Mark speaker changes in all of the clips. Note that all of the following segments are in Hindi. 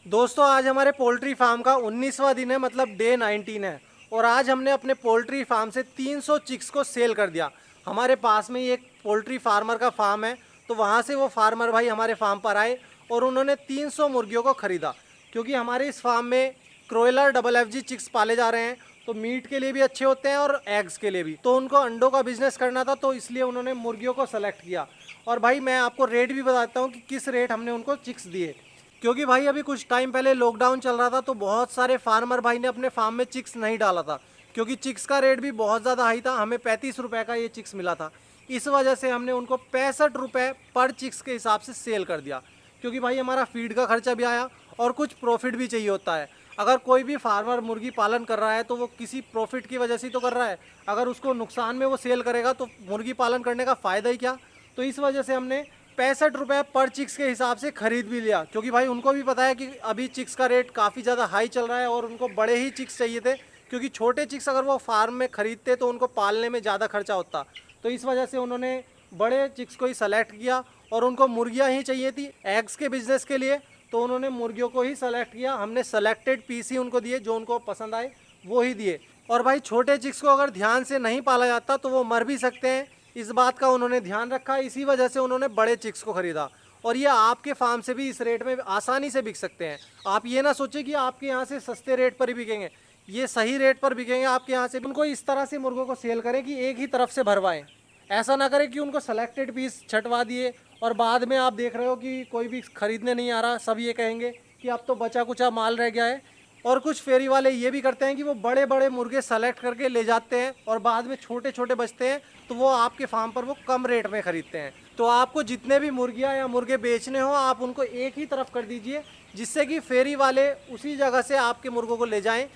Speaker 1: दोस्तों आज हमारे पोल्ट्री फार्म का 19वां दिन है, मतलब डे 19 है। और आज हमने अपने पोल्ट्री फार्म से 300 चिक्स को सेल कर दिया। हमारे पास में ही एक पोल्ट्री फार्मर का फार्म है, तो वहाँ से वो फार्मर भाई हमारे फार्म पर आए और उन्होंने 300 मुर्गियों को ख़रीदा। क्योंकि हमारे इस फार्म में क्रोयलर डबल FG चिक्स पाले जा रहे हैं, तो मीट के लिए भी अच्छे होते हैं और एग्स के लिए भी। तो उनको अंडों का बिजनेस करना था, तो इसलिए उन्होंने मुर्गियों को सेलेक्ट किया। और भाई मैं आपको रेट भी बताता हूँ कि किस रेट हमने उनको चिक्स दिए। क्योंकि भाई अभी कुछ टाइम पहले लॉकडाउन चल रहा था, तो बहुत सारे फार्मर भाई ने अपने फार्म में चिक्स नहीं डाला था। क्योंकि चिक्स का रेट भी बहुत ज़्यादा हाई था, हमें 35 रुपये का ये चिक्स मिला था। इस वजह से हमने उनको 65 रुपये पर चिक्स के हिसाब से सेल कर दिया। क्योंकि भाई हमारा फीड का खर्चा भी आया और कुछ प्रॉफिट भी चाहिए होता है। अगर कोई भी फार्मर मुर्गी पालन कर रहा है तो वो किसी प्रॉफिट की वजह से तो कर रहा है। अगर उसको नुकसान में वो सेल करेगा तो मुर्गी पालन करने का फ़ायदा ही क्या। तो इस वजह से हमने 65 रुपये पर चिक्स के हिसाब से ख़रीद भी लिया। क्योंकि भाई उनको भी पता है कि अभी चिक्स का रेट काफ़ी ज़्यादा हाई चल रहा है और उनको बड़े ही चिक्स चाहिए थे। क्योंकि छोटे चिक्स अगर वो फार्म में ख़रीदते तो उनको पालने में ज़्यादा खर्चा होता। तो इस वजह से उन्होंने बड़े चिक्स को ही सेलेक्ट किया और उनको मुर्गियाँ ही चाहिए थी एग्स के बिज़नेस के लिए, तो उन्होंने मुर्गियों को ही सेलेक्ट किया। हमने सेलेक्टेड पीस ही उनको दिए, जो उनको पसंद आए वो ही दिए। और भाई छोटे चिक्स को अगर ध्यान से नहीं पाला जाता तो वो मर भी सकते हैं, इस बात का उन्होंने ध्यान रखा। इसी वजह से उन्होंने बड़े चिक्स को ख़रीदा। और ये आपके फार्म से भी इस रेट में आसानी से बिक सकते हैं। आप ये ना सोचें कि आपके यहाँ से सस्ते रेट पर ही बिकेंगे, ये सही रेट पर बिकेंगे आपके यहाँ से। उनको इस तरह से मुर्गों को सेल करें कि एक ही तरफ से भरवाएं। ऐसा ना करें कि उनको सेलेक्टेड पीस छटवा दिए और बाद में आप देख रहे हो कि कोई भी खरीदने नहीं आ रहा, सब ये कहेंगे कि अब तो बचा कुचा माल रह गया है। और कुछ फेरी वाले ये भी करते हैं कि वो बड़े बड़े मुर्गे सेलेक्ट करके ले जाते हैं और बाद में छोटे छोटे बचते हैं, तो वो आपके फार्म पर वो कम रेट में ख़रीदते हैं। तो आपको जितने भी मुर्गियाँ या मुर्गे बेचने हो, आप उनको एक ही तरफ कर दीजिए, जिससे कि फेरी वाले उसी जगह से आपके मुर्गों को ले जाएं।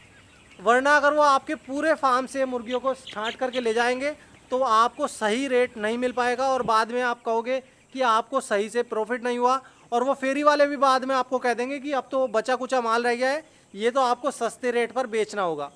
Speaker 1: वरना अगर वो आपके पूरे फार्म से मुर्गियों को छांट करके ले जाएंगे तो आपको सही रेट नहीं मिल पाएगा और बाद में आप कहोगे कि आपको सही से प्रॉफिट नहीं हुआ। और वो फेरी वाले भी बाद में आपको कह देंगे कि अब तो बचा कुचा माल रह गया है, ये तो आपको सस्ते रेट पर बेचना होगा।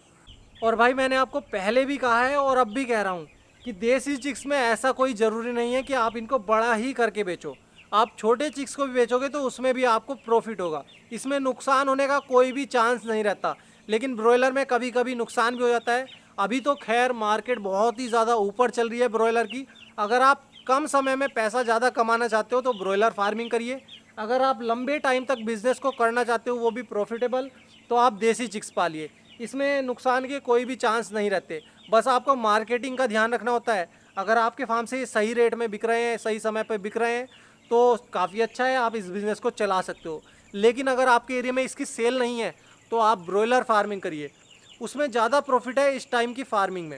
Speaker 1: और भाई मैंने आपको पहले भी कहा है और अब भी कह रहा हूँ कि देसी चिक्स में ऐसा कोई ज़रूरी नहीं है कि आप इनको बड़ा ही करके बेचो। आप छोटे चिक्स को भी बेचोगे तो उसमें भी आपको प्रॉफिट होगा, इसमें नुकसान होने का कोई भी चांस नहीं रहता। लेकिन ब्रॉयलर में कभी कभी नुकसान भी हो जाता है। अभी तो खैर मार्केट बहुत ही ज़्यादा ऊपर चल रही है ब्रॉयलर की। अगर आप कम समय में पैसा ज़्यादा कमाना चाहते हो तो ब्रॉयलर फार्मिंग करिए। अगर आप लंबे टाइम तक बिजनेस को करना चाहते हो, वो भी प्रॉफिटेबल, तो आप देसी चिक्स पालिए। इसमें नुकसान के कोई भी चांस नहीं रहते। बस आपको मार्केटिंग का ध्यान रखना होता है। अगर आपके फार्म से ये सही रेट में बिक रहे हैं, सही समय पर बिक रहे हैं, तो काफ़ी अच्छा है, आप इस बिज़नेस को चला सकते हो। लेकिन अगर आपके एरिया में इसकी सेल नहीं है तो आप ब्रॉयलर फार्मिंग करिए, उसमें ज़्यादा प्रॉफिट है इस टाइम की फार्मिंग में।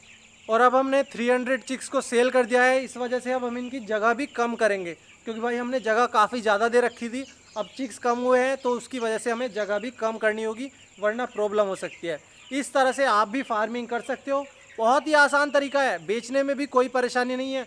Speaker 1: और अब हमने 300 चिक्स को सेल कर दिया है, इस वजह से अब हम इनकी जगह भी कम करेंगे। क्योंकि भाई हमने जगह काफ़ी ज़्यादा दे रखी थी, अब चिक्स कम हुए हैं तो उसकी वजह से हमें जगह भी कम करनी होगी, वरना प्रॉब्लम हो सकती है। इस तरह से आप भी फार्मिंग कर सकते हो, बहुत ही आसान तरीका है, बेचने में भी कोई परेशानी नहीं है।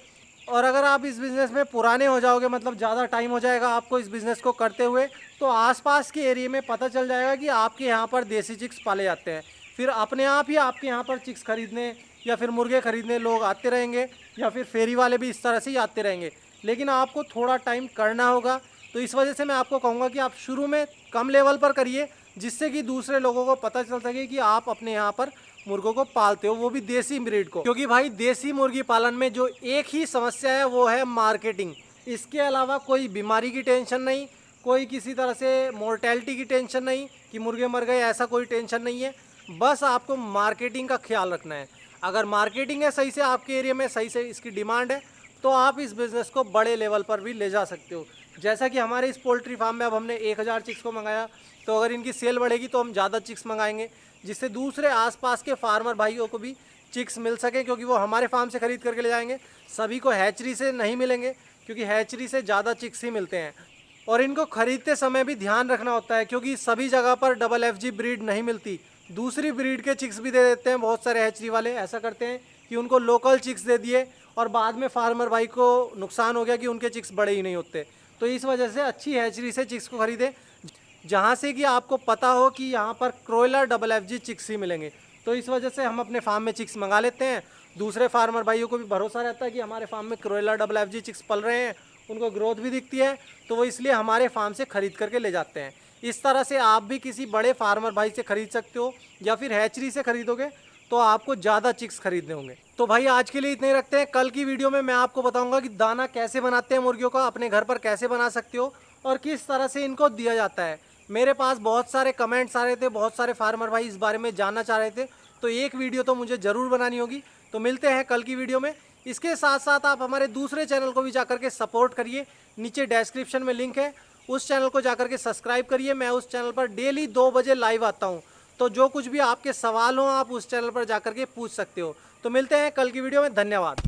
Speaker 1: और अगर आप इस बिज़नेस में पुराने हो जाओगे, मतलब ज़्यादा टाइम हो जाएगा आपको इस बिज़नेस को करते हुए, तो आसपास के एरिया में पता चल जाएगा कि आपके यहाँ पर देसी चिक्स पाले जाते हैं। फिर अपने आप ही आपके यहाँ पर चिक्स खरीदने या फिर मुर्गे खरीदने लोग आते रहेंगे, या फिर फेरी वाले भी इस तरह से ही आते रहेंगे। लेकिन आपको थोड़ा टाइम करना होगा। तो इस वजह से मैं आपको कहूँगा कि आप शुरू में कम लेवल पर करिए, जिससे कि दूसरे लोगों को पता चल सके कि आप अपने यहाँ पर मुर्गों को पालते हो, वो भी देसी ब्रीड को। क्योंकि भाई देसी मुर्गी पालन में जो एक ही समस्या है वो है मार्केटिंग। इसके अलावा कोई बीमारी की टेंशन नहीं, कोई किसी तरह से मोर्टेलिटी की टेंशन नहीं कि मुर्गे मर गए, ऐसा कोई टेंशन नहीं है। बस आपको मार्केटिंग का ख्याल रखना है। अगर मार्केटिंग है सही से, आपके एरिया में सही से इसकी डिमांड है, तो आप इस बिज़नेस को बड़े लेवल पर भी ले जा सकते हो। जैसा कि हमारे इस पोल्ट्री फार्म में अब हमने 1000 चिक्स को मंगाया, तो अगर इनकी सेल बढ़ेगी तो हम ज़्यादा चिक्स मंगाएंगे, जिससे दूसरे आसपास के फार्मर भाइयों को भी चिक्स मिल सके। क्योंकि वो हमारे फार्म से ख़रीद करके ले जाएंगे, सभी को हैचरी से नहीं मिलेंगे, क्योंकि हैचरी से ज़्यादा चिक्स ही मिलते हैं। और इनको ख़रीदते समय भी ध्यान रखना होता है, क्योंकि सभी जगह पर डबल FG ब्रीड नहीं मिलती, दूसरी ब्रीड के चिक्स भी दे देते हैं। बहुत सारे हैचरी वाले ऐसा करते हैं कि उनको लोकल चिक्स दे दिए और बाद में फार्मर भाई को नुकसान हो गया कि उनके चिक्स बड़े ही नहीं होते। तो इस वजह से अच्छी हैचरी से चिक्स को ख़रीदें, जहाँ से कि आपको पता हो कि यहाँ पर क्रोयलर डबल FG चिक्स ही मिलेंगे। तो इस वजह से हम अपने फार्म में चिक्स मंगा लेते हैं। दूसरे फार्मर भाइयों को भी भरोसा रहता है कि हमारे फार्म में क्रोयलर डबल FG चिक्स पल रहे हैं, उनको ग्रोथ भी दिखती है, तो वो इसलिए हमारे फार्म से ख़रीद करके ले जाते हैं। इस तरह से आप भी किसी बड़े फार्मर भाई से खरीद सकते हो, या फिर हैचरी से खरीदोगे तो आपको ज़्यादा चिक्स खरीदने होंगे। तो भाई आज के लिए इतने ही रखते हैं। कल की वीडियो में मैं आपको बताऊंगा कि दाना कैसे बनाते हैं मुर्गियों का, अपने घर पर कैसे बना सकते हो और किस तरह से इनको दिया जाता है। मेरे पास बहुत सारे कमेंट्स आ रहे थे, बहुत सारे फार्मर भाई इस बारे में जानना चाह रहे थे, तो एक वीडियो तो मुझे ज़रूर बनानी होगी। तो मिलते हैं कल की वीडियो में। इसके साथ साथ आप हमारे दूसरे चैनल को भी जाकर के सपोर्ट करिए, नीचे डिस्क्रिप्शन में लिंक है, उस चैनल को जाकर के सब्सक्राइब करिए। मैं उस चैनल पर डेली 2 बजे लाइव आता हूँ, तो जो कुछ भी आपके सवाल हो आप उस चैनल पर जाकर के पूछ सकते हो। तो मिलते हैं कल की वीडियो में। धन्यवाद।